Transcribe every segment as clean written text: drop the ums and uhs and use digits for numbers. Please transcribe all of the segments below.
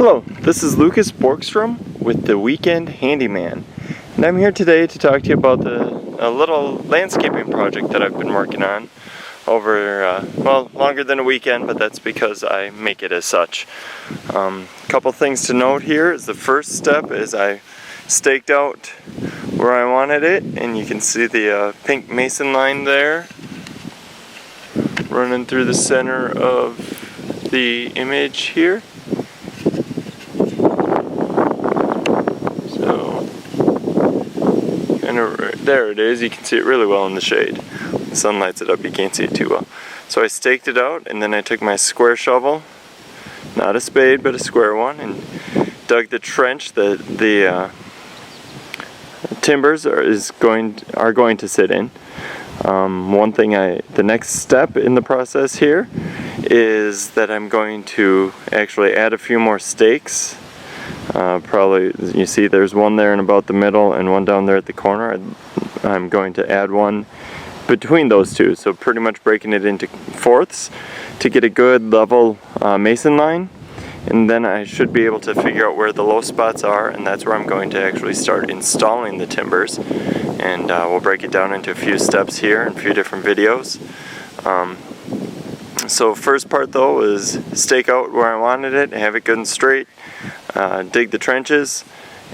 Hello, this is Lucas Borgstrom with the Weekend Handyman, and I'm here today to talk to you about a little landscaping project that I've been working on over, well, longer than a weekend, but that's because I make it as such. Couple things to note here is the first step is I staked out where I wanted it, and you can see the pink mason line there running through the center of the image here. There it is. You can see it really well in the shade. The sun lights it up, you can't see it too well. So I staked it out, and then I took my square shovel, not a spade but a square one, and dug the trench that the timbers are going to sit in. The next step in the process here is that I'm going to actually add a few more stakes. Probably, you see there's one there in about the middle and one down there at the corner. I'm going to add one between those two, so pretty much breaking it into fourths to get a good level mason line, and then I should be able to figure out where the low spots are, and that's where I'm going to actually start installing the timbers, and we'll break it down into a few steps here and a few different videos. So first part though is stake out where I wanted it, have it good and straight, dig the trenches,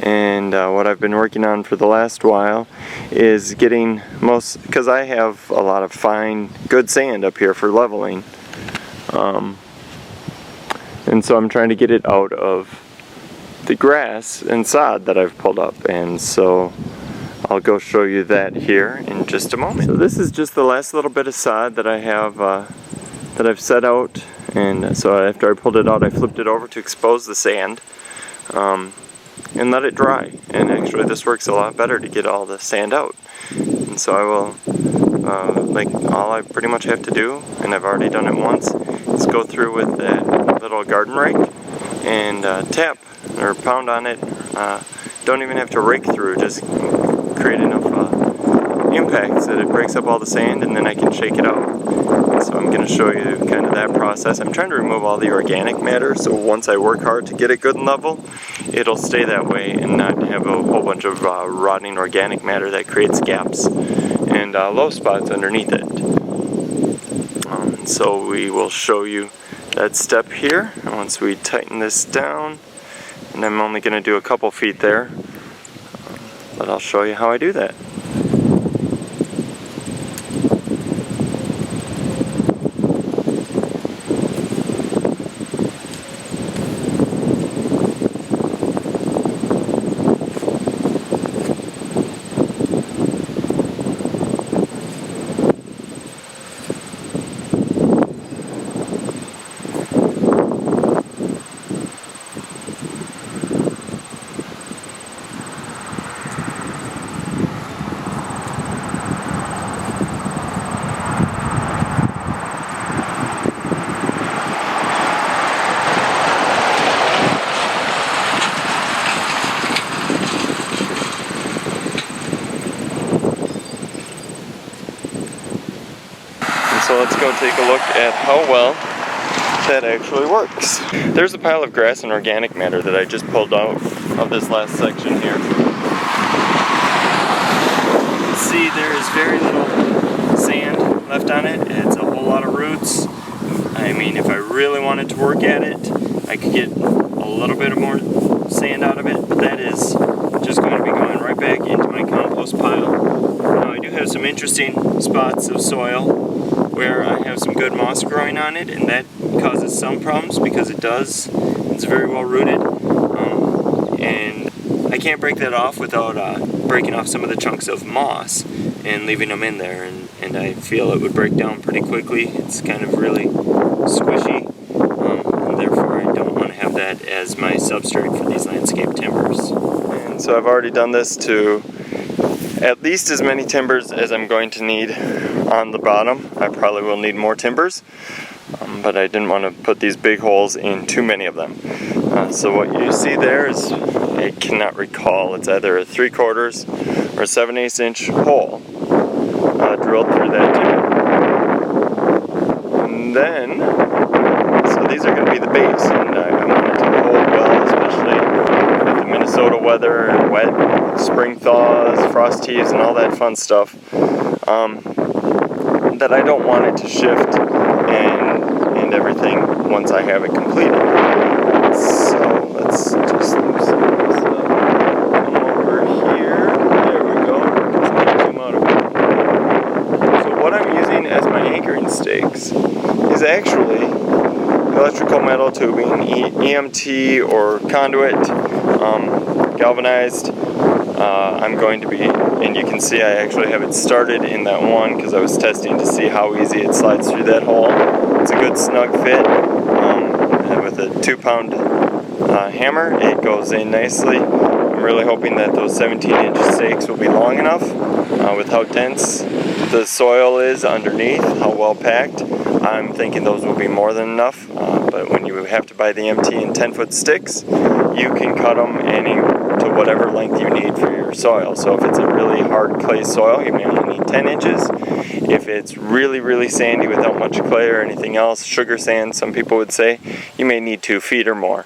and what I've been working on for the last while is getting because I have a lot of fine, good sand up here for leveling, and so I'm trying to get it out of the grass and sod that I've pulled up, and so I'll go show you that here in just a moment. So this is just the last little bit of sod that I have that I've set out, and so after I pulled it out I flipped it over to expose the sand and let it dry, and actually this works a lot better to get all the sand out. And so I will all I pretty much have to do, and I've already done it once, is go through with that little garden rake and tap or pound on it. Don't even have to rake through, just create enough impact so that it breaks up all the sand, and then I can shake it out. So I'm going to show you kind of that process. I'm trying to remove all the organic matter, so once I work hard to get it good and level, it'll stay that way and not have a whole bunch of rotting organic matter that creates gaps and low spots underneath it. So we will show you that step here once we tighten this down, and I'm only going to do a couple feet there, but I'll show you how I do that. So let's go take a look at how well that actually works. There's a pile of grass and organic matter that I just pulled out of this last section here. See, there is very little sand left on it. It's a whole lot of roots. I mean, if I really wanted to work at it, I could get a little bit more sand out of it, but that is just going to be going right back into my compost pile. Now, I do have some interesting spots of soil where I have some good moss growing on it, and that causes some problems because it's very well rooted, and I can't break that off without breaking off some of the chunks of moss and leaving them in there, and I feel it would break down pretty quickly. It's kind of really squishy, and therefore I don't want to have that as my substrate for these landscape timbers. And so I've already done this to at least as many timbers as I'm going to need on the bottom. I probably will need more timbers, but I didn't want to put these big holes in too many of them. So what you see there is, I cannot recall, it's either a 3/4 or a 7/8 inch hole drilled through that timber. And then, so these are going to be the base, and I want it to hold well Minnesota weather and wet spring thaws, frost heaves, and all that fun stuff, that I don't want it to shift and everything once I have it completed. So let's just loosen this up. Come over here. There we go. Let's zoom out a bit. So what I'm using as my anchoring stakes is actually electrical metal tubing, EMT or conduit, galvanized. I'm going to be, and you can see I actually have it started in that one because I was testing to see how easy it slides through that hole. It's a good snug fit. And with a 2-pound hammer, it goes in nicely. I'm really hoping that those 17-inch stakes will be long enough with how dense the soil is underneath, how well packed. I'm thinking those will be more than enough, but when you have to buy the MT in 10-foot sticks, you can cut them to whatever length you need for your soil. So if it's a really hard clay soil, you may only need 10 inches. If it's really, really sandy without much clay or anything else, sugar sand, some people would say, you may need 2 feet or more.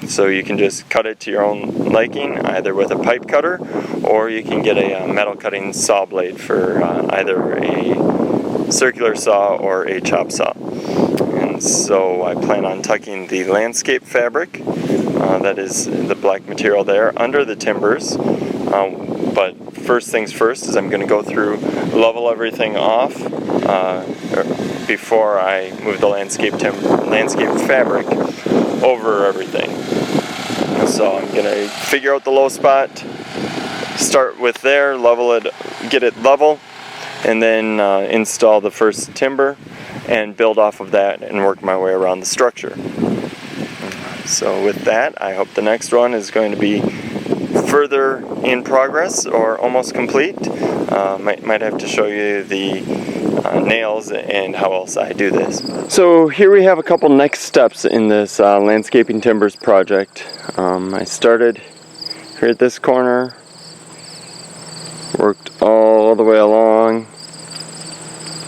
So you can just cut it to your own liking, either with a pipe cutter, or you can get a metal cutting saw blade for either a circular saw or a chop saw. And so I plan on tucking the landscape fabric, that is the black material there, under the timbers. But first things first is I'm going to go through, level everything off before I move the landscape fabric over everything. So I'm going to figure out the low spot, start with there, level it, get it level, and then install the first timber and build off of that and work my way around the structure. So with that, I hope the next one is going to be further in progress or almost complete. Might have to show you the nails and how else I do this. So here we have a couple next steps in this landscaping timbers project. I started here at this corner, worked all the way along,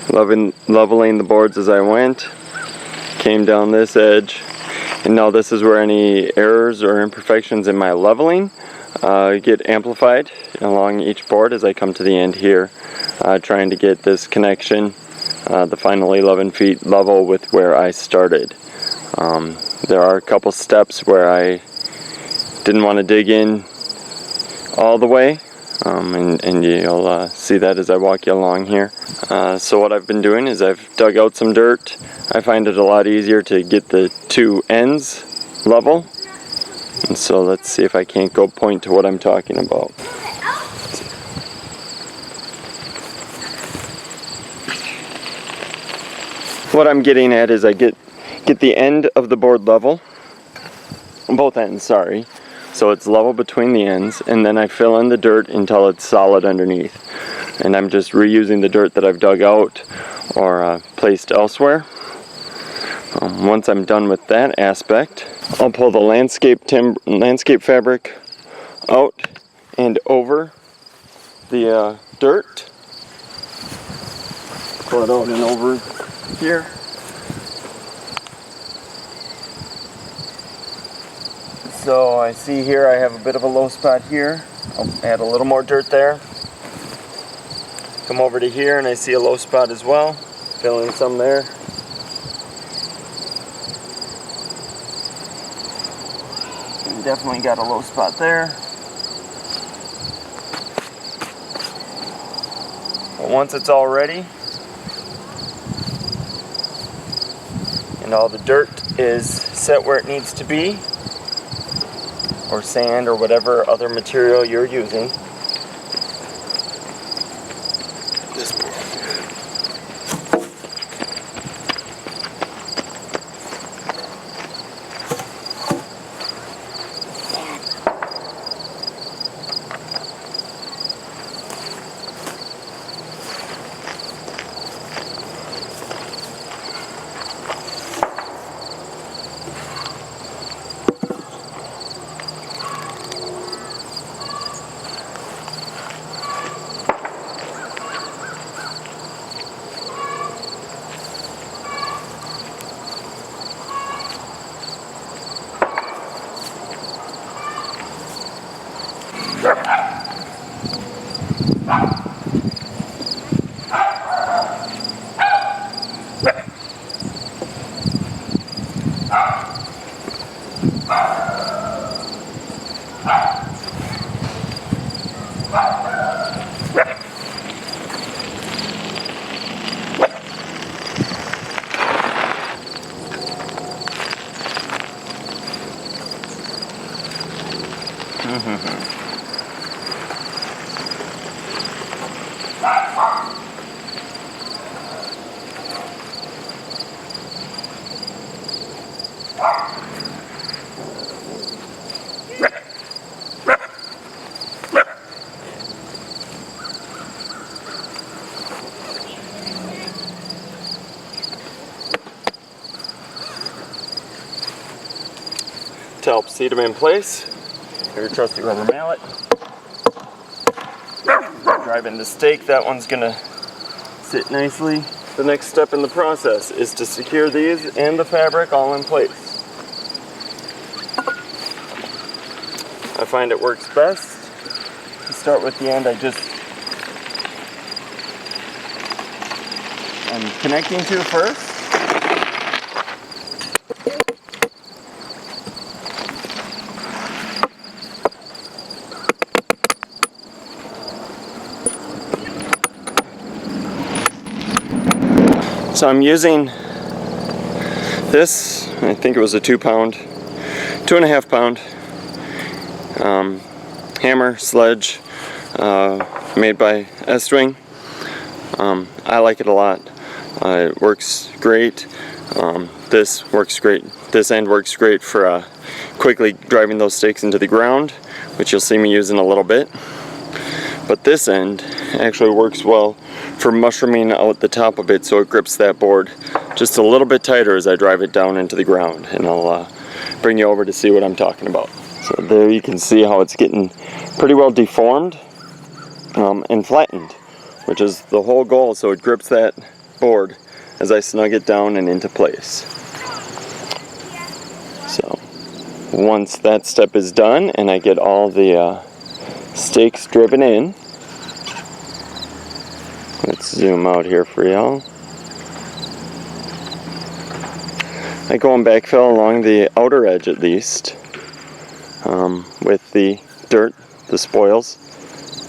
leveling the boards as I went, came down this edge, and now this is where any errors or imperfections in my leveling get amplified along each board as I come to the end here, trying to get this connection, the final 11 feet level with where I started. There are a couple steps where I didn't want to dig in all the way, and you'll see that as I walk you along here. So what I've been doing is I've dug out some dirt. I find it a lot easier to get the 2 ends level. And so let's see if I can't go point to what I'm talking about. What I'm getting at is I get the end of the board level, both ends, sorry. So it's level between the ends, and then I fill in the dirt until it's solid underneath. And I'm just reusing the dirt that I've dug out or placed elsewhere. Once I'm done with that aspect, I'll pull the landscape fabric out and over the dirt. Pull it out and over here. So I see here I have a bit of a low spot here. I'll add a little more dirt there. Come over to here and I see a low spot as well. Fill in some there. Definitely got a low spot there. But once it's all ready and all the dirt is set where it needs to be, or sand or whatever other material you're using, to help seat them in place. Your trusty rubber mallet. Driving the stake, that one's gonna sit nicely. The next step in the process is to secure these and the fabric all in place. I find it works best to start with the end. I'm connecting to first. So I'm using this, I think it was a 2.5 pound hammer sledge made by Estwing. I like it a lot. It works great. This works great. This end works great for quickly driving those stakes into the ground, which you'll see me use in a little bit. But this end actually works well for mushrooming out the top of it, so it grips that board just a little bit tighter as I drive it down into the ground. And I'll bring you over to see what I'm talking about. So there you can see how it's getting pretty well deformed and flattened, which is the whole goal, so it grips that board as I snug it down and into place. So once that step is done and I get all the stakes driven in, let's zoom out here for y'all. I go and backfill along the outer edge at least with the dirt, the spoils,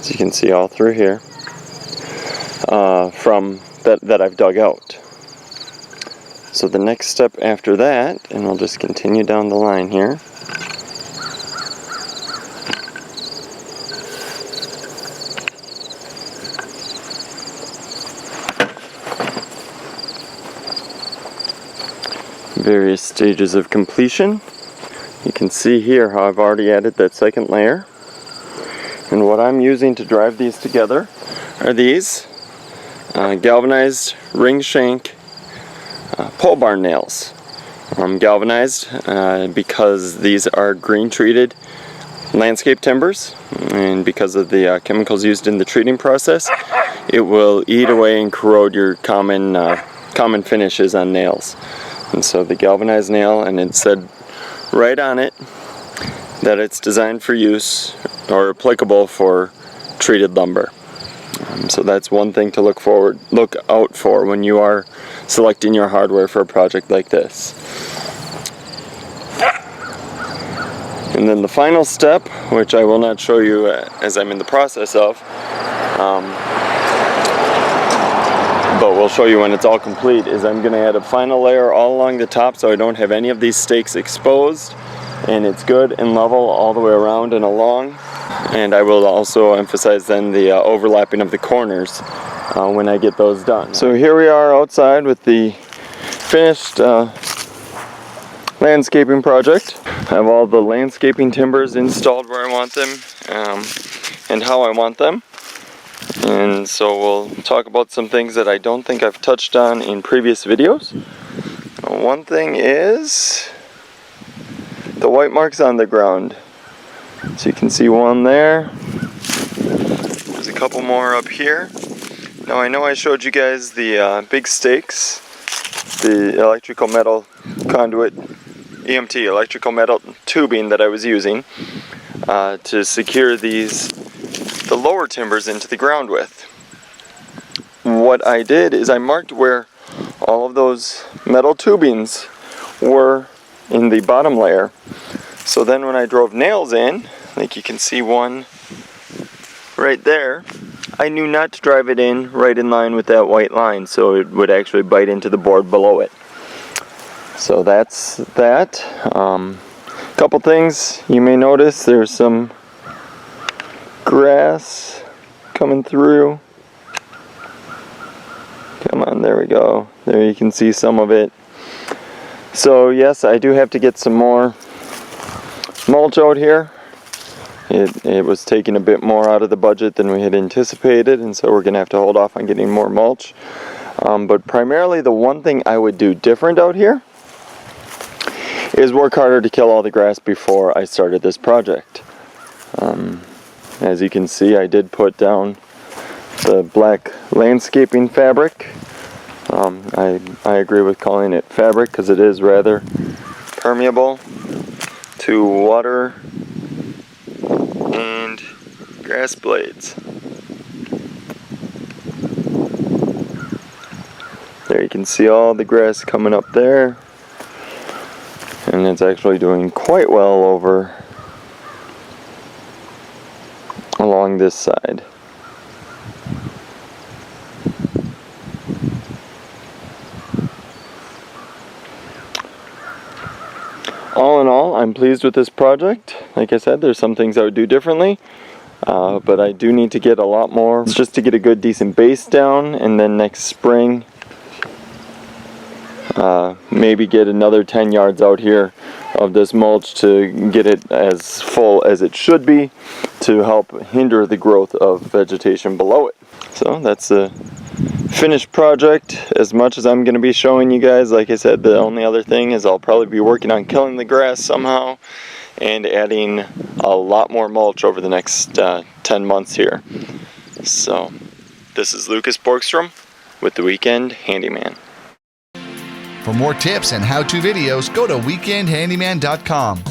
as you can see all through here, from that I've dug out. So the next step after that, and I'll just continue down the line here, various stages of completion. You can see here how I've already added that second layer, and what I'm using to drive these together are these galvanized ring shank pole barn nails. Galvanized because these are green treated landscape timbers, and because of the chemicals used in the treating process, it will eat away and corrode your common finishes on nails. And so the galvanized nail, and it said right on it that it's designed for use or applicable for treated lumber. So that's one thing to look out for when you are selecting your hardware for a project like this. And then the final step, which I will not show you as I'm in the process of, but we'll show you when it's all complete, is I'm going to add a final layer all along the top so I don't have any of these stakes exposed, and it's good and level all the way around and along. And I will also emphasize then the overlapping of the corners when I get those done. So here we are outside with the finished landscaping project. I have all the landscaping timbers installed where I want them and how I want them. And so we'll talk about some things that I don't think I've touched on in previous videos. One thing is the white marks on the ground. So you can see one there. There's a couple more up here. Now I know I showed you guys the big stakes, the electrical metal conduit, EMT, electrical metal tubing that I was using to secure the lower timbers into the ground with. What I did is I marked where all of those metal tubings were in the bottom layer. So then when I drove nails in, like you can see one right there, I knew not to drive it in right in line with that white line, so it would actually bite into the board below it. So that's that. Couple things you may notice, there's some grass coming through. Come on, there we go. There you can see some of it. So yes, I do have to get some more mulch out here. It was taking a bit more out of the budget than we had anticipated, and so we're going to have to hold off on getting more mulch. But primarily the one thing I would do different out here is work harder to kill all the grass before I started this project. As you can see, I did put down the black landscaping fabric. I agree with calling it fabric because it is rather permeable to water and grass blades. There you can see all the grass coming up there, and it's actually doing quite well over along this side. All in all, I'm pleased with this project. Like I said, there's some things I would do differently, but I do need to get a lot more just to get a good decent base down, and then next spring maybe get another 10 yards out here of this mulch to get it as full as it should be to help hinder the growth of vegetation below it. So that's the finished project as much as I'm going to be showing you guys. Like I said, the only other thing is I'll probably be working on killing the grass somehow and adding a lot more mulch over the next 10 months here. So this is Lucas Borgstrom with the Weekend Handyman. For more tips and how-to videos, go to weekendhandyman.com.